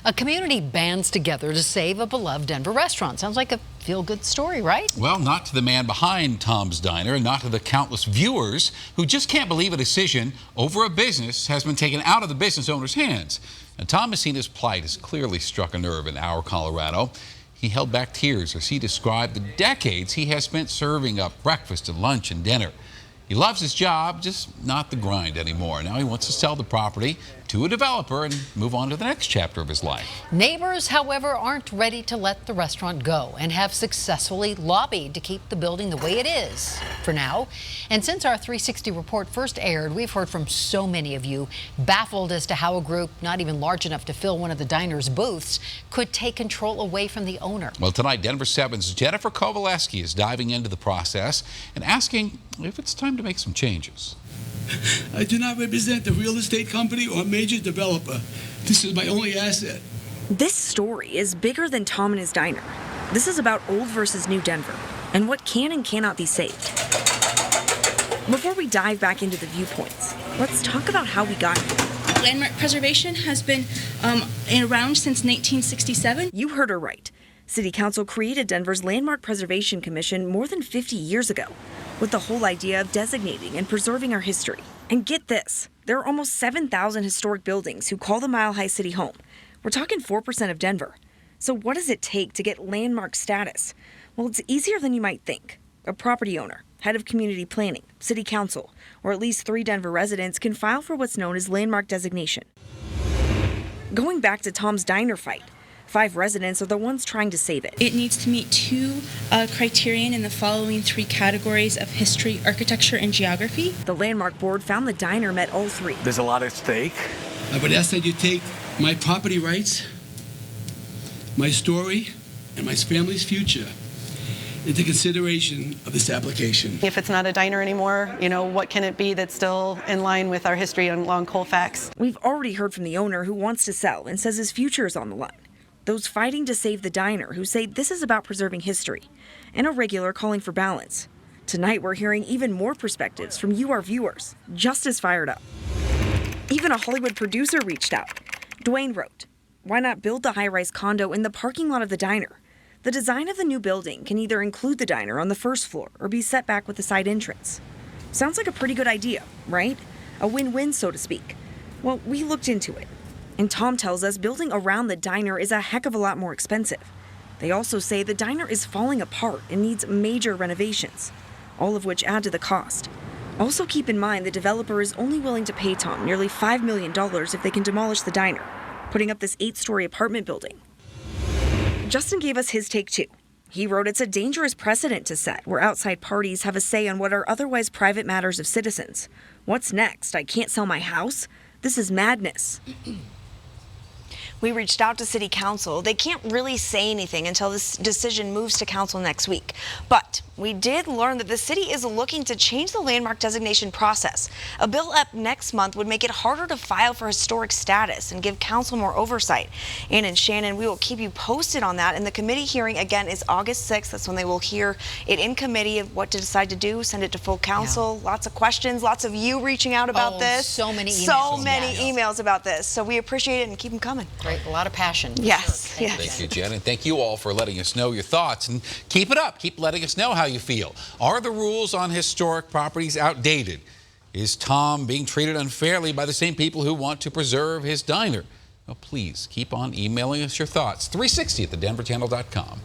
A community bands together to save a beloved Denver restaurant. Sounds like a feel-good story, right? Well, not to the man behind Tom's Diner, and not to the countless viewers who just can't believe a decision over a business has been taken out of the business owner's hands. And Tom Messina's plight has clearly struck a nerve in our Colorado. He held back tears as he described the decades he has spent serving up breakfast and lunch and dinner. He loves his job, just not the grind anymore. Now he wants to sell the property to a developer and move on to the next chapter of his life. Neighbors, however, aren't ready to let the restaurant go and have successfully lobbied to keep the building the way it is for now. And since our 360 report first aired, we've heard from so many of you baffled as to how a group not even large enough to fill one of the diner's booths could take control away from the owner. Well, tonight, Denver 7's Jennifer Kovaleski is diving into the process and asking if it's time to make some changes. I do not represent a real estate company or a major developer. This is my only asset. This story is bigger than Tom and his diner. This is about old versus new Denver and what can and cannot be saved. Before we dive back into the viewpoints, let's talk about how we got here. Landmark preservation has been around since 1967. You heard her right. City Council created Denver's Landmark Preservation Commission more than 50 years ago, with the whole idea of designating and preserving our history. And get this, there are almost 7,000 historic buildings who call the Mile High City home. We're talking 4% of Denver. So what does it take to get landmark status? Well, it's easier than you might think. A property owner, head of community planning, city council, or at least 3 Denver residents can file for what's known as landmark designation. Going back to Tom's Diner fight, 5 residents are the ones trying to save it. It needs to meet 2 criterion in the following 3 categories of history, architecture, and geography. The Landmark Board found the diner met all 3. There's a lot at stake. I would ask that you take my property rights, my story, and my family's future into consideration of this application. If it's not a diner anymore, what can it be that's still in line with our history along Colfax? We've already heard from the owner who wants to sell and says his future is on the line. Those fighting to save the diner who say this is about preserving history, and a regular calling for balance. Tonight we're hearing even more perspectives from you, our viewers, just as fired up. Even a Hollywood producer reached out. Dwayne wrote, "Why not build the high-rise condo in the parking lot of the diner? The design of the new building can either include the diner on the first floor or be set back with a side entrance." Sounds like a pretty good idea, right? A win-win, so to speak. Well, we looked into it. And Tom tells us building around the diner is a heck of a lot more expensive. They also say the diner is falling apart and needs major renovations, all of which add to the cost. Also keep in mind the developer is only willing to pay Tom nearly $5 million if they can demolish the diner, putting up this 8-story apartment building. Justin gave us his take too. He wrote it's a dangerous precedent to set where outside parties have a say on what are otherwise private matters of citizens. What's next? I can't sell my house? This is madness. We reached out to City Council. They can't really say anything until this decision moves to Council next week. But we did learn that the city is looking to change the landmark designation process. A bill up next month would make it harder to file for historic status and give Council more oversight. Ann and Shannon, we will keep you posted on that. And the committee hearing, again, is August 6th. That's when they will hear it in committee of what to decide to do, send it to full council. Yeah. Lots of questions, lots of you reaching out about this. So many emails. So many emails about this. So we appreciate it and keep them coming. Great, a lot of passion. Yes, sure. yes. Thank you, Jen, and thank you all for letting us know your thoughts. And keep it up. Keep letting us know how you feel. Are the rules on historic properties outdated? Is Tom being treated unfairly by the same people who want to preserve his diner? Well, please keep on emailing us your thoughts. 360 at thedenverchannel.com.